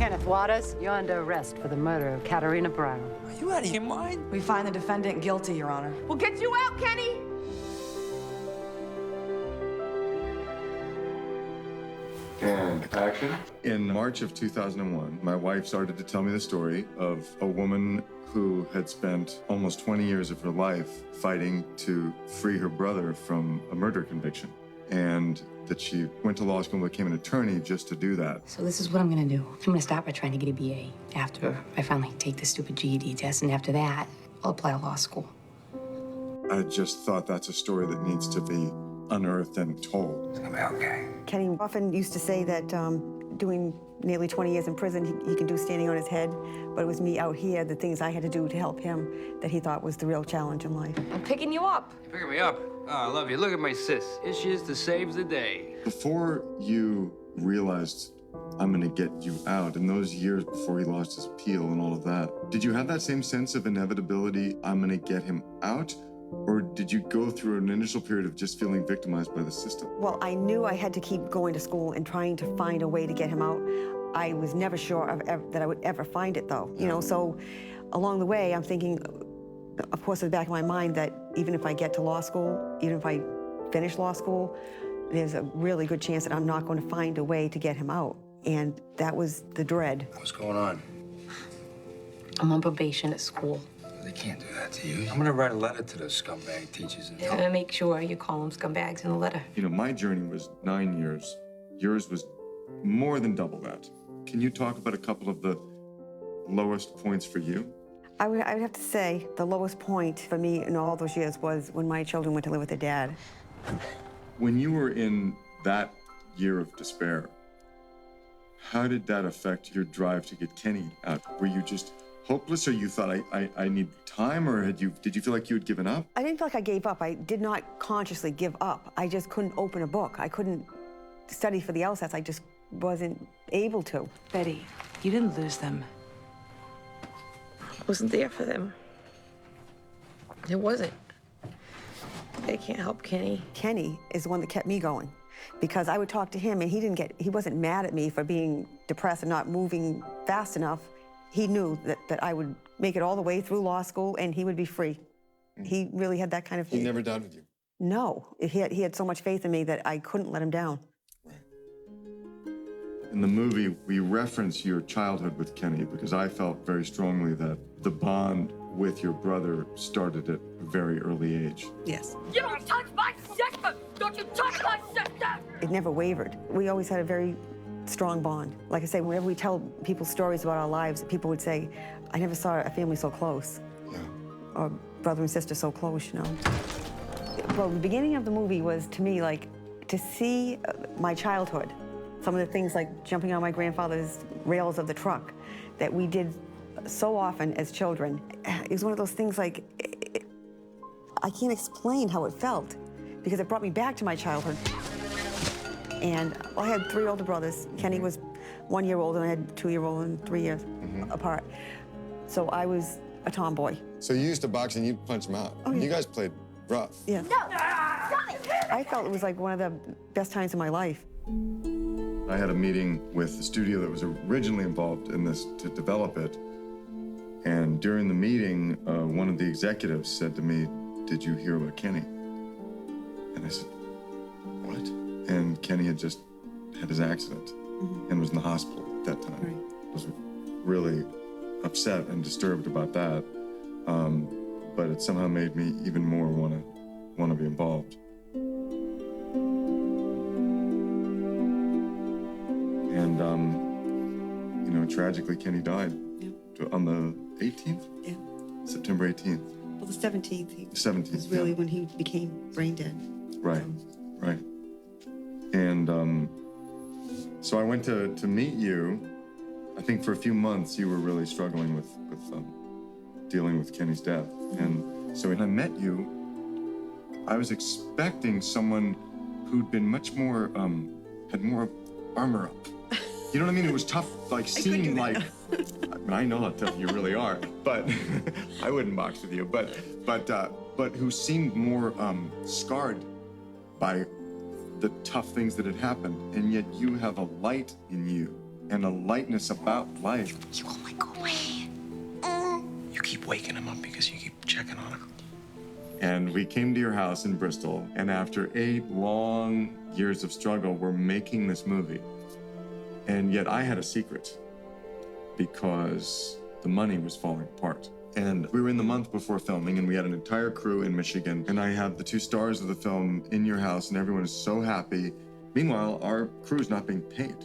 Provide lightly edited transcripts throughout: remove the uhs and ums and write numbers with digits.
Kenneth Waters, you're under arrest for the murder of Katarina Brown. Are you out of your mind? We find the defendant guilty, Your Honor. We'll get you out, Kenny! And action. In March of 2001, my wife started to tell me the story of a woman who had spent almost 20 years of her life fighting to free her brother from a murder conviction. And that she went to law school and became an attorney just to do that. So this is what I'm gonna do. I'm gonna start by trying to get a BA after I finally take the stupid GED test, and after that, I'll apply to law school. I just thought that's a story that needs to be unearthed and told. It's gonna be okay. Kenny often used to say that doing nearly 20 years in prison, he can do standing on his head, but it was me out here, the things I had to do to help him, that he thought was the real challenge in life. I'm picking you up. You picking me up? Oh, I love you. Look at my sis. Here she is to save the day. Before you realized I'm gonna get you out, in those years before he lost his appeal and all of that, did you have that same sense of inevitability, I'm gonna get him out? Or did you go through an initial period of just feeling victimized by the system? Well, I knew I had to keep going to school and trying to find a way to get him out. I was never sure that I would ever find it, though. You know, so along the way, I'm thinking, of course, in the back of my mind, that even if I get to law school, even if I finish law school, there's a really good chance that I'm not going to find a way to get him out. And that was the dread. What's going on? I'm on probation at school. They can't do that to you. I'm gonna write a letter to those scumbag teachers and I'm gonna make sure you call them scumbags in the letter. You know, my journey was 9 years. Yours was more than double that. Can you talk about a couple of the lowest points for you? I would have to say the lowest point for me in all those years was when my children went to live with their dad. When you were in that year of despair, how did that affect your drive to get Kenny out? Were you just hopeless, or you thought, I need time, or did you feel like you had given up? I didn't feel like I gave up. I did not consciously give up. I just couldn't open a book. I couldn't study for the LSATs. I just wasn't able to. Betty, you didn't lose them. I wasn't there for them. It wasn't. They can't help Kenny. Kenny is the one that kept me going, because I would talk to him and he wasn't mad at me for being depressed and not moving fast enough. He knew that I would make it all the way through law school and he would be free. He really had that kind of faith. He never doubted you? No. He had so much faith in me that I couldn't let him down. Right. In the movie, we reference your childhood with Kenny because I felt very strongly that the bond with your brother started at a very early age. Yes. You don't touch my sister! Don't you touch my sister! It never wavered. We always had a very strong bond. Like I say, whenever we tell people stories about our lives, people would say, I never saw a family so close. Yeah. Or brother and sister so close, you know. Well, the beginning of the movie was, to me, like, to see my childhood. Some of the things like jumping on my grandfather's rails of the truck that we did so often as children. It was one of those things like, I can't explain how it felt because it brought me back to my childhood. And I had 3 older brothers. Kenny was 1 year old, and I had 2-year-old and 3 years apart. So I was a tomboy. So you used to box and you'd punch him out. Oh, yeah. You guys played rough. Yeah. I felt it was like one of the best times of my life. I had a meeting with the studio that was originally involved in this to develop it. And during the meeting, one of the executives said to me, "Did you hear about Kenny?" And I said, "What?" And Kenny had just had his accident and was in the hospital at that time. Right. Was really upset and disturbed about that. But it somehow made me even more want to be involved. And you know, tragically, Kenny died on the 18th. Yeah. September 18th. Well, the 17th. 17th. Was really when he became brain dead. Right. Right. And so I went to meet you. I think for a few months you were really struggling with dealing with Kenny's death. And so when I met you, I was expecting someone who'd been much more, had more armor up. You know what I mean? It was tough, like, seemed like, I mean, I know how tough you really are, but I wouldn't box with you, but who seemed more scarred by the tough things that had happened, and yet you have a light in you and a lightness about life. You won't let go away. You keep waking him up because you keep checking on him. And we came to your house in Bristol, and after 8 long years of struggle, we're making this movie. And yet I had a secret because the money was falling apart. And we were in the month before filming, and we had an entire crew in Michigan, and I had the 2 stars of the film in your house, and everyone is so happy. Meanwhile, our crew's not being paid,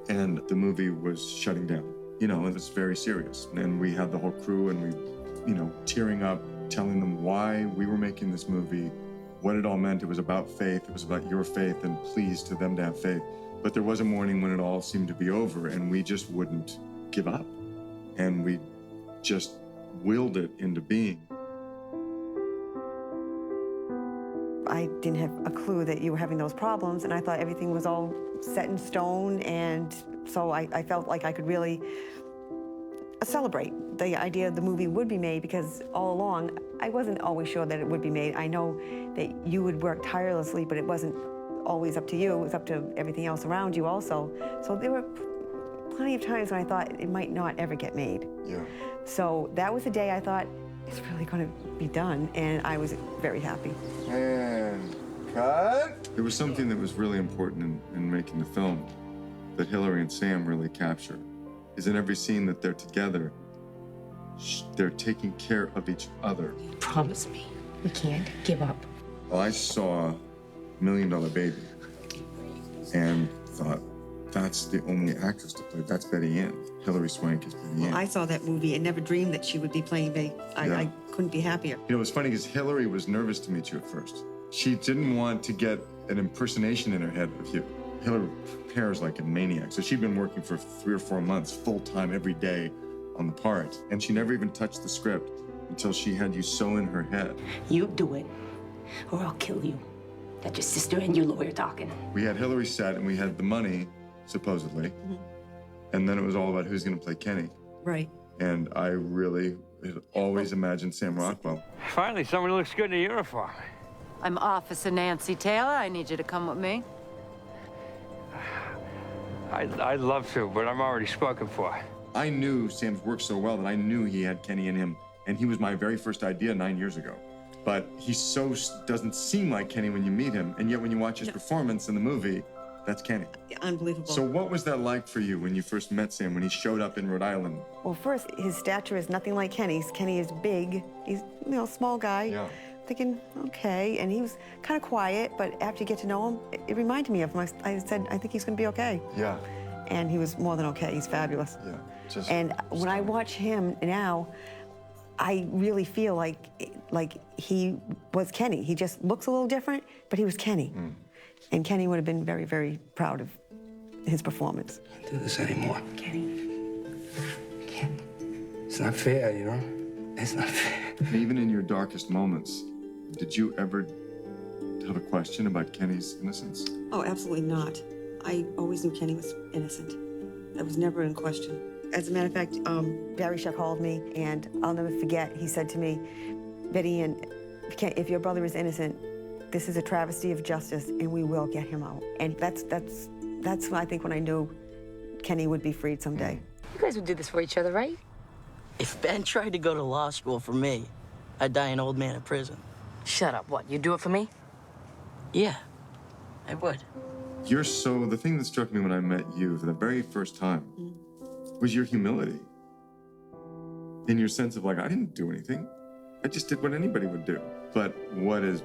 and the movie was shutting down. You know, it was very serious. And we had the whole crew, and we, tearing up, telling them why we were making this movie, what it all meant. It was about faith. It was about your faith, and please to them to have faith. But there was a morning when it all seemed to be over, and we just wouldn't give up. And we just willed it into being. I didn't have a clue that you were having those problems, and I thought everything was all set in stone, and so I felt like I could really celebrate the idea the movie would be made, because all along, I wasn't always sure that it would be made. I know that you would work tirelessly, but it wasn't always up to you. It was up to everything else around you also. So there were plenty of times when I thought it might not ever get made. Yeah. So that was the day I thought, it's really going to be done, and I was very happy. And cut. There was something that was really important in making the film that Hillary and Sam really capture, is in every scene that they're together, they're taking care of each other. Promise me we can't give up. Well, I saw $1 Million Baby and thought, that's the only actress to play. That's Betty Ann. Hillary Swank is Betty Ann. I saw that movie and never dreamed that she would be playing Betty. I couldn't be happier. You know, it was funny because Hillary was nervous to meet you at first. She didn't want to get an impersonation in her head of you. Hillary prepares like a maniac. So she'd been working for 3 or 4 months, full-time, every day on the part. And she never even touched the script until she had you so in her head. You do it, or I'll kill you. That's your sister and your lawyer talking. We had Hillary set, and we had the money, supposedly. Mm-hmm. And then it was all about who's going to play Kenny. Right. And I really had always imagined Sam Rockwell. Finally, someone who looks good in a uniform. I'm Officer Nancy Taylor. I need you to come with me. I'd love to, but I'm already spoken for. I knew Sam's work so well that I knew he had Kenny in him, and he was my very first idea 9 years ago. But he so doesn't seem like Kenny when you meet him, and yet when you watch his performance in the movie, that's Kenny. Unbelievable. So what was that like for you when you first met Sam, when he showed up in Rhode Island? Well, first, his stature is nothing like Kenny's. Kenny is big. He's, small guy. Yeah. Thinking, okay, and he was kind of quiet, but after you get to know him, it reminded me of him. I said, I think he's going to be okay. Yeah. And he was more than okay. He's fabulous. Yeah. And when I watch him now, I really feel like he was Kenny. He just looks a little different, but he was Kenny. Mm. And Kenny would have been very, very proud of his performance. Can't do this anymore. Kenny. Ken. It's not fair, you know? It's not fair. Even in your darkest moments, did you ever have a question about Kenny's innocence? Oh, absolutely not. I always knew Kenny was innocent. That was never in question. As a matter of fact, Barry Sheck called me, and I'll never forget, he said to me, Betty Ann, if your brother is innocent, this is a travesty of justice, and we will get him out. And that's I think when I knew Kenny would be freed someday. You guys would do this for each other, right? If Ben tried to go to law school for me, I'd die an old man in prison. Shut up. What, you'd do it for me? Yeah, I would. The thing that struck me when I met you for the very first time was your humility. In your sense of I didn't do anything. I just did what anybody would do. But what is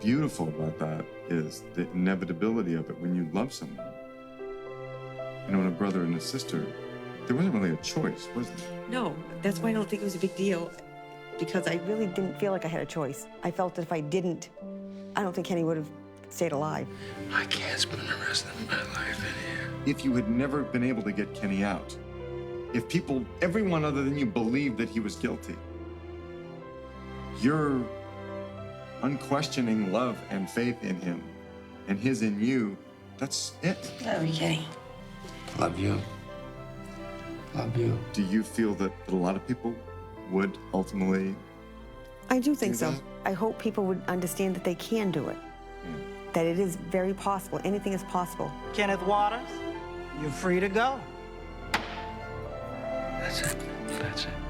beautiful about that is the inevitability of it when you love someone. You know, and a brother and a sister, there wasn't really a choice, was there? No, that's why I don't think it was a big deal, because I really didn't feel like I had a choice. I felt that if I didn't, I don't think Kenny would have stayed alive. I can't spend the rest of my life in here. If you had never been able to get Kenny out, if everyone other than you believed that he was guilty, your unquestioning love and faith in him and his in you, that's it. Love you, Kenny. Love you. Love you. Do you feel that a lot of people would ultimately? I do think so. that? I hope people would understand that they can do it. That it is very possible. Anything is possible. Kenneth Waters, you're free to go. That's it. That's it.